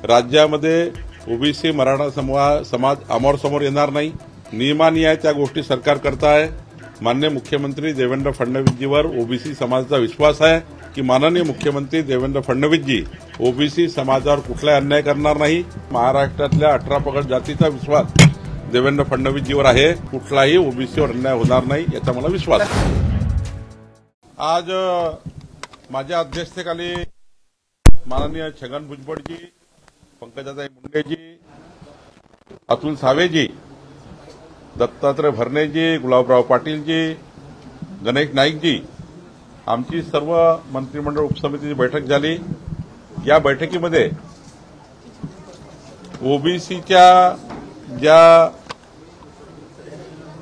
राज्यामध्ये ओबीसी मराठा समाज अमोरासमोर येणार नाही। नियमान्याय त्या गोष्टी सरकार करत आहे। माननीय मुख्यमंत्री देवेंद्र फडणवीसजीवर ओबीसी समाजाचा विश्वास आहे की माननीय मुख्यमंत्री देवेंद्र फडणवीसजी ओबीसी समाजावर कुठलाही अन्याय करणार नाही। महाराष्ट्रातल्या 18 पगड जातीचा विश्वास देवेंद्र फडणवीसजीवर आहे। कुठलाही ओबीसीवर अन्याय होणार नाही याचा मला विश्वास आहे। आज माझ्या अध्यक्षतेखाली माननीय छगन भुजबळजी, पंकजाताई मुंडेजी, अतुल सावेजी, दत्तात्रय भरणेजी, गुलाबराव पाटीलजी, गणेश नाईकजी आमची सर्व मंत्रिमंडळ उपसमितीची बैठक झाली। या बैठकीमध्ये ओबीसीच्या ज्या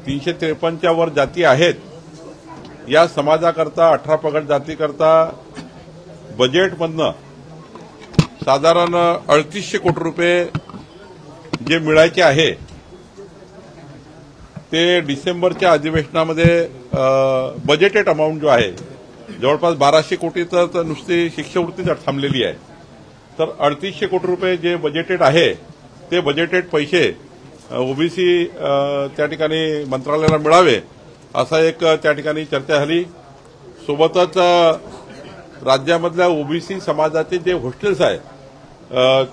353च्या वर जाती आहेत या समाजाकरता 18 पगड जातीकरता बजेटमधनं साधारण 3800 कोटी रुपये जे मिळायचे आहे ते डिसेंबरच्या अधिवेशनामध्ये बजेटेड अमाऊंट जो आहे जवळपास 1200 कोटी तर नुसती शिष्यवृत्तीच थांबलेली आहे। तर 3800 कोटी रुपये जे बजेटेड आहे ते बजेटेड पैसे ओबीसी त्या ठिकाणी मंत्रालयाला मिळावे असा एक त्या ठिकाणी चर्चा झाली। सोबतच राज्यामधल्या ओबीसी समाजाचे जे हॉस्टेल्स आहे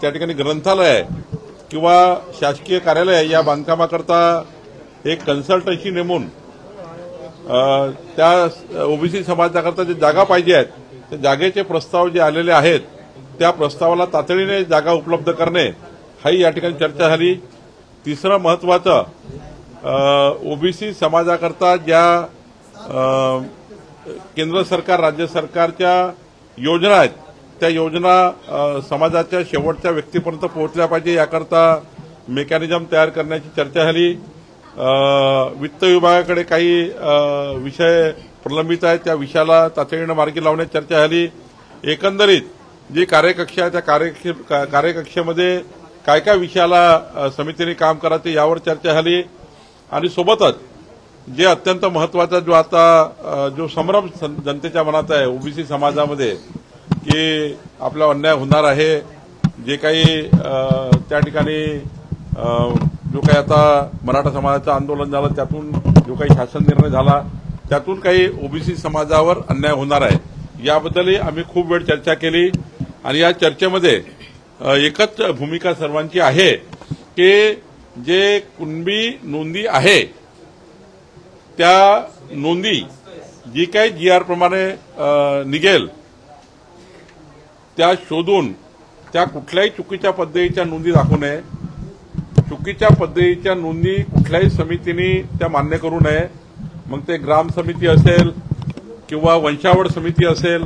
त्या ठिकाणी ग्रंथालय आहे किंवा शासकीय कार्यालय या बांधकामाकरता एक कन्सल्टन्सी नेमून त्या ओबीसी समाजाकरता जे जागा पाहिजे आहेत त्या जागेचे प्रस्ताव जे आलेले आहेत त्या प्रस्तावाला तातडीने जागा उपलब्ध करणे हाही या ठिकाणी चर्चा झाली। तिसरं महत्वाचं ओबीसी समाजाकरता ज्या केंद्र सरकार राज्य सरकारच्या योजना आहेत त्या योजना समाजाच्या शेवटच्या व्यक्तीपर्यंत पोहोचल्या पाहिजे याकरता मेकॅनिझम तयार करण्याची चर्चा झाली। वित्त विभागाकडे काही विषय प्रलंबित आहेत त्या विषयाला तातडीने मार्गी लावण्याची चर्चा झाली। एकंदरीत जी कार्यकक्षा आहे त्या कार्यकक्षेमध्ये काय काय विषयाला समितीने काम करायचे यावर चर्चा झाली। आणि सोबतच जे अत्यंत महत्वाचा जो आता जो संभ्रम जनतेच्या मनात आहे ओबीसी समाजामध्ये की आपला अन्याय होणार आहे, जे काही त्या ठिकाणी जो काही आता मराठा समाजाचं आंदोलन झालं त्यातून जो काही शासन निर्णय झाला त्यातून काही ओबीसी समाजावर अन्याय होणार आहे याबद्दलही आम्ही खूप वेळ चर्चा केली। आणि या चर्चेमध्ये एकच भूमिका सर्वांची आहे की जे कुणबी नोंदी आहे त्या नोंदी जी काही जीआर प्रमाणे निघेल त्या शोधून त्या कुठल्याही चुकीच्या पद्धतीच्या नोंदी दाखवू नये। चुकीच्या पद्धतीच्या नोंदी कुठल्याही समितीने त्या मान्य करू नये। मग ते ग्राम समिती असेल किंवा वंशावळ समिती असेल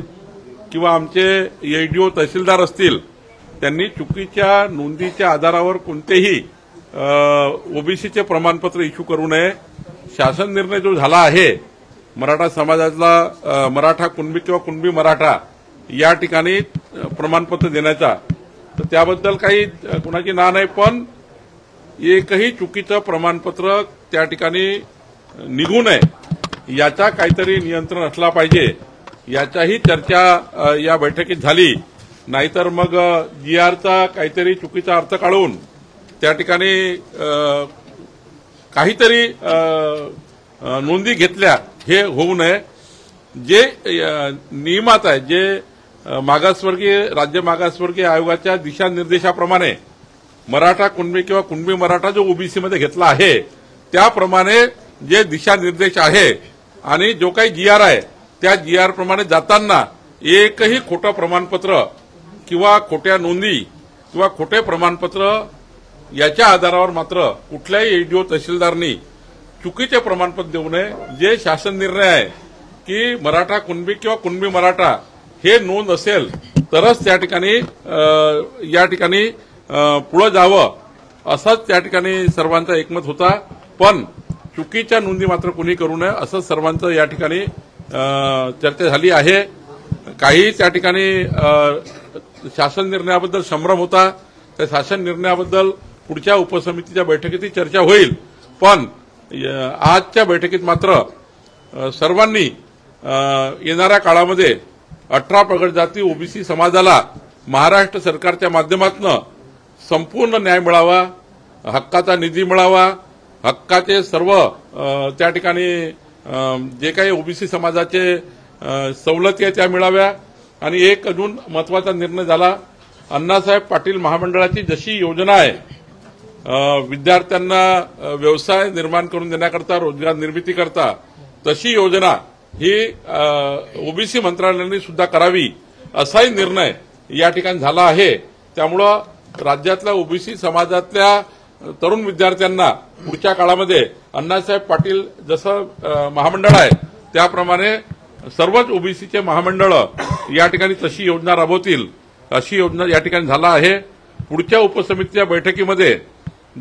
किंवा आमचे एडीओ तहसीलदार असतील त्यांनी चुकीच्या नोंदीच्या आधारावर कोणतेही ओबीसीचे प्रमाणपत्र इश्यू करू नये। शासन निर्णय जो झाला आहे मराठा समाजाला मराठा कुणबी किंवा कुणबी मराठा या ठिकाणी प्रमाणपत्र देण्याचा तर त्याबद्दल काही कुणाची ना नाही, पण एकही चुकीचं प्रमाणपत्र त्या ठिकाणी निघू नये याचा काहीतरी नियंत्रण असला पाहिजे याचाही चर्चा या बैठकीत झाली। नाहीतर मग जीआरचा काहीतरी चुकीचा अर्थ काढून त्या ठिकाणी काहीतरी नोंदी घेतल्या हे होऊ नये। जे नियमात आहे जे मागासवर्गीय राज्य मागासवर्गीय आयोगाच्या दिशानिर्देशाप्रमाणे मराठा कुणबी किंवा कुणबी मराठा जो ओबीसीमध्ये घेतला आहे त्याप्रमाणे जे दिशानिर्देश आहे आणि जो काही जीआर आहे त्या जीआर प्रमाणे जाताना एकही खोटं प्रमाणपत्र किंवा खोट्या नोंदी किंवा खोटे प्रमाणपत्र याच्या आधारावर मात्र कुठल्याही एडीओ तहसीलदारनी चुकीचे प्रमाणपत्र देऊ नये। जे शासन निर्णय आहे की मराठा कुणबी किंवा कुणबी मराठा हे नोंद असेल तरच त्या ठिकाणी या ठिकाणी पुढे जावं असंच त्या ठिकाणी सर्वांचा एकमत होता। पण चुकीच्या नोंदी मात्र कुणी करू नये असं सर्वांचं या ठिकाणी चर्चा झाली आहे। काही त्या ठिकाणी शासन निर्णयाबद्दल संभ्रम होता, त्या शासन निर्णयाबद्दल पुढच्या उपसमितीच्या बैठकीत चर्चा होईल। पण आजच्या बैठकीत मात्र सर्वांनी येणाऱ्या काळामध्ये 18 पगड जाती ओबीसी समाजाला महाराष्ट्र सरकारच्या माध्यमातून संपूर्ण न्याय मिळावा, हक्काचा निधी मिळावा, हक्काचे सर्व त्या ठिकाणी जे काही ओबीसी समाजाचे सवलती आहेत त्या मिळाव्या. आणि एक अजून महत्वाचा निर्णय झाला, अण्णासाहेब पाटील महामंडळाची जशी योजना आहे विद्यार्थ्यांना व्यवसाय निर्माण करून देण्याकरता, रोजगार निर्मितीकरता, तशी योजना ही ओबीसी मंत्रालयाने सुद्धा करावी असाही निर्णय या ठिकाणी झाला आहे. त्यामुळं राज्यातल्या ओबीसी समाजातल्या तरुण विद्यार्थ्यांना पुढच्या काळामध्ये अण्णासाहेब पाटील जसं महामंडळ आहे त्याप्रमाणे सर्वच ओबीसीचे महामंडळ या ठिकाणी तशी योजना राबवतील अशी योजना या ठिकाणी झाला आहे. पुढच्या उपसमितीच्या बैठकीमध्ये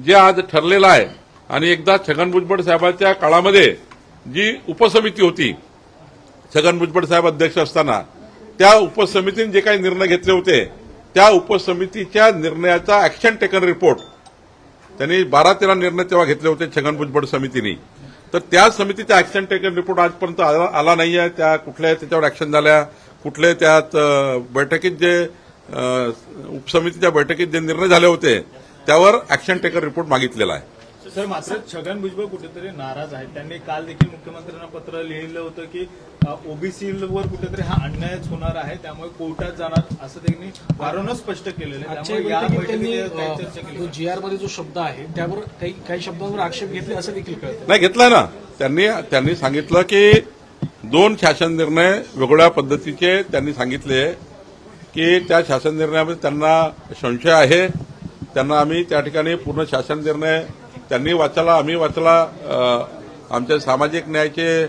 जे आज ठरलेलं आहे आणि एकदा छगन भुजबळ साहेबांच्या काळामध्ये जी उपसमिती होती, छगन भुजबळ साहेब अध्यक्ष असताना त्या उपसमितीने जे काही निर्णय घेतले होते त्या उपसमितीच्या निर्णयाचा ऍक्शन टेकन रिपोर्ट त्यांनी 12-13 निर्णय तेव्हा घेतले होते छगन भुजबळ समितीने. तर त्या समितीचा ऍक्शन टेकन रिपोर्ट आजपर्यंत आला नाहीये. त्या कुठल्या त्याच्यावर ऍक्शन झाल्या, कुठले त्यात बैठकीत जे उपसमितीच्या बैठकीत जे निर्णय झाले होते त्यावर ऍक्शन टेकन रिपोर्ट मागितलेला आहे. सर, मात्र छगन भुजबळ कुठेतरी नाराज आहेत. त्यांनी काल देखील मुख्यमंत्र्यांना पत्र लिहिलं होतं की ओबीसीवर कुठेतरी हा अन्यायच होणार आहे, त्यामुळे कोर्टात जाणार असं त्यांनी वारंवार स्पष्ट केलेलं आहे. त्यामुळे या बैठकीत चर्चा केली. जीआर मध्ये जो शब्द आहे त्यावर काही शब्दांवर आक्षेप घेतले असं देखील कळतं. नाही घेतलाय ना. त्यांनी सांगितलं की 2 शासन निर्णय वेगवेगळ्या पद्धतीचे त्यांनी सांगितले की त्या शासन निर्णयामध्ये त्यांना संशय आहे. त्यांना आम्ही त्या ठिकाणी पूर्ण शासन निर्णय त्यांनी वाचला, आम्ही वाचला. आमच्या सामाजिक न्यायाचे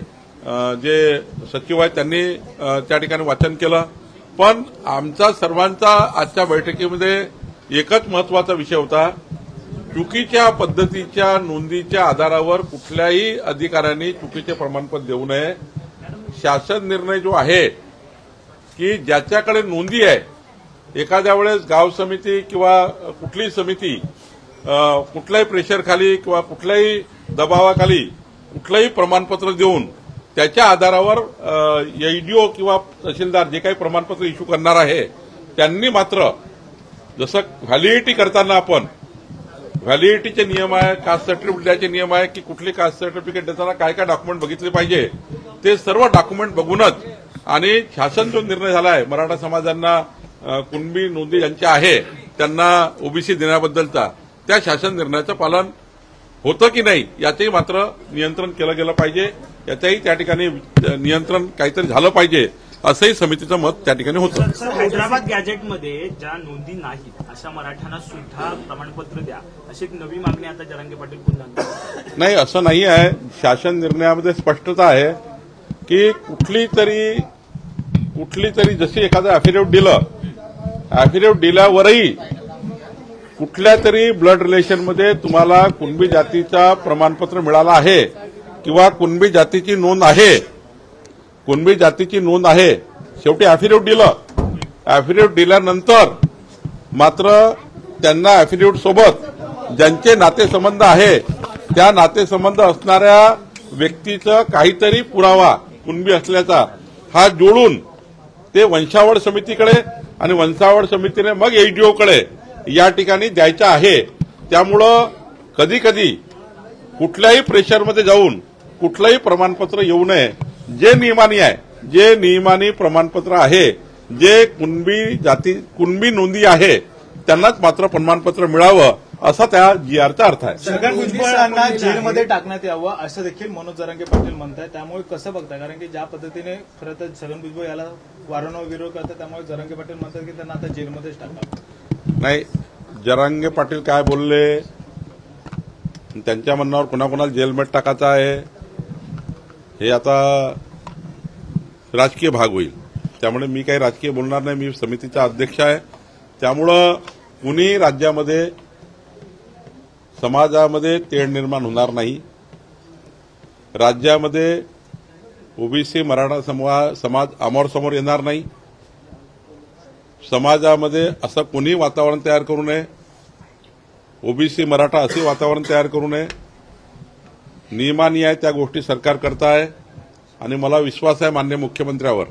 जे सचिव आहेत त्यांनी त्या ठिकाणी वाचन केलं. पण आमचा सर्वांचा आजच्या बैठकीमध्ये एकच महत्वाचा विषय होता, चुकीच्या पद्धतीच्या नोंदीच्या आधारावर कुठल्याही अधिकाऱ्यांनी चुकीचे प्रमाणपत्र देऊ नये. शासन निर्णय जो आहे की ज्याच्याकडे नोंदी आहे, एखाद्या वेळेस गाव समिती किंवा कुठलीही समिती कुठल्याही प्रेशरखाली किंवा कुठल्याही दबावाखाली कुठलंही प्रमाणपत्र देऊन त्याच्या आधारावर एडीओ किंवा तहसीलदार जे काही प्रमाणपत्र इश्यू करणार आहे त्यांनी मात्र जसं व्हॅलिडिटी करताना आपण व्हॅलिडिटीचे नियम आहे, कास्ट सर्टिफिकेट द्यायचे नियम आहे की कुठली कास्ट सर्टिफिकेट देताना काय काय डॉक्युमेंट बघितले पाहिजे, ते सर्व डॉक्युमेंट बघूनच आणि शासन जो निर्णय झाला आहे मराठा समाजांना कुणबी नोंदी ज्यांच्या आहे त्यांना ओबीसी देण्याबद्दलचा, त्या शासन निर्णयाचं पालन होतं की नाही याचंही मात्र नियंत्रण केलं गेलं पाहिजे. याचंही त्या ठिकाणी नियंत्रण काहीतरी झालं पाहिजे असंही समितीचं मत त्या ठिकाणी होतं. हैदराबाद गॅजेटमध्ये ज्या नोंदी नाहीत अशा मराठ्यांना सुद्धा प्रमाणपत्र द्या अशी एक नवी मागणी आता जरांगे पाटील पुन्हा. नाही, असं नाही आहे. शासन निर्णयामध्ये स्पष्टता आहे की कुठली तरी जशी एखादं अॅफिडेव्हिट दिल्यावरही कुठल्या तरी ब्लड रिलेशनमध्ये तुम्हाला कुणबी जातीचा प्रमाणपत्र मिळाला आहे किंवा कुणबी जातीची नोंद आहे, शेवटी अॅफिडेव्हिट दिल्यानंतर मात्र त्यांना अॅफिडेव्हिट सोबत ज्यांचे नातेसंबंध आहे त्या नातेसंबंध असणाऱ्या व्यक्तीचं काहीतरी पुरावा कुणबी असल्याचा हा जोडून ते वंशावळ समितीकडे आणि वंशावळ समितीने मग एडीओकडे या ठिकाणी द्यायचं आहे. त्यामुळं कधी कधी कुठल्याही प्रेशरमध्ये जाऊन कुठलंही प्रमाणपत्र येऊ नये. जे नियमानी प्रमाणपत्र आहे, जे कुणबी नोंदी आहे त्यांनाच मात्र प्रमाणपत्र मिळावं असा त्या जीआरचा अर्थ आहे. छगन भुजबळांना जेलमध्ये टाकण्यात यावं असं देखील मनोज जरांगे पाटील म्हणतात. त्यामुळे कसं बघता, कारण की ज्या पद्धतीने खरं तर छगन भुजबळ याला वारंवार विरोध करतात, त्यामुळे जरांगे पाटील म्हणतात की त्यांना आता जेलमध्येच टाकावं. नाही, जरांगे पाटील काय बोलले, त्यांच्या म्हणण्यावर कुणाकुणाला जेलमध्ये टाकायचं आहे हे आता राजकीय भाग होईल. त्यामुळे मी काही राजकीय बोलणार नाही. मी समितीचा अध्यक्ष आहे. त्यामुळं कुणी राज्यामध्ये समाजामध्ये तेढ निर्माण होणार नाही. राज्यामध्ये ओबीसी मराठा समाज अमोरासमोर येणार नाही. समाजामध्ये असं कोणी वातावरण तयार करू नये, ओबीसी मराठा असे वातावरण तयार करू नये. नियमानी आहे त्या गोष्टी सरकार करताय आणि मला विश्वास आहे माननीय मुख्यमंत्र्यावर,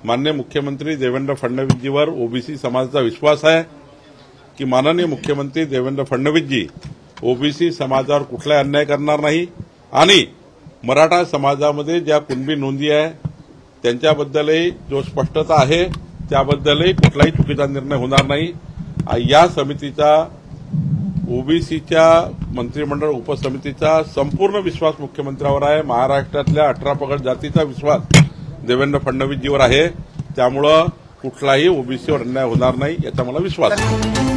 माननीय मुख्यमंत्री देवेंद्र फडणवीसजीवर ओबीसी समाजाचा विश्वास आहे की माननीय मुख्यमंत्री देवेंद्र फडणवीसजी ओबीसी समाजावर कुठलाही अन्याय करणार नाही आणि मराठा समाजामध्ये ज्या कुणबी नोंदी आहे त्यांच्याबद्दलही जो स्पष्टता आहे त्याबद्दलही कुठलाही चुकीचा निर्णय होणार नाही. या समितीचा ओबीसीच्या मंत्रिमंडळ उपसमितीचा संपूर्ण विश्वास मुख्यमंत्र्यावर आहे. महाराष्ट्रातल्या 18 पगड जातीचा विश्वास देवेंद्र फडणवीसजीवर आहे. त्यामुळं कुठलाही ओबीसीवर अन्याय होणार नाही याचा मला विश्वास आहे.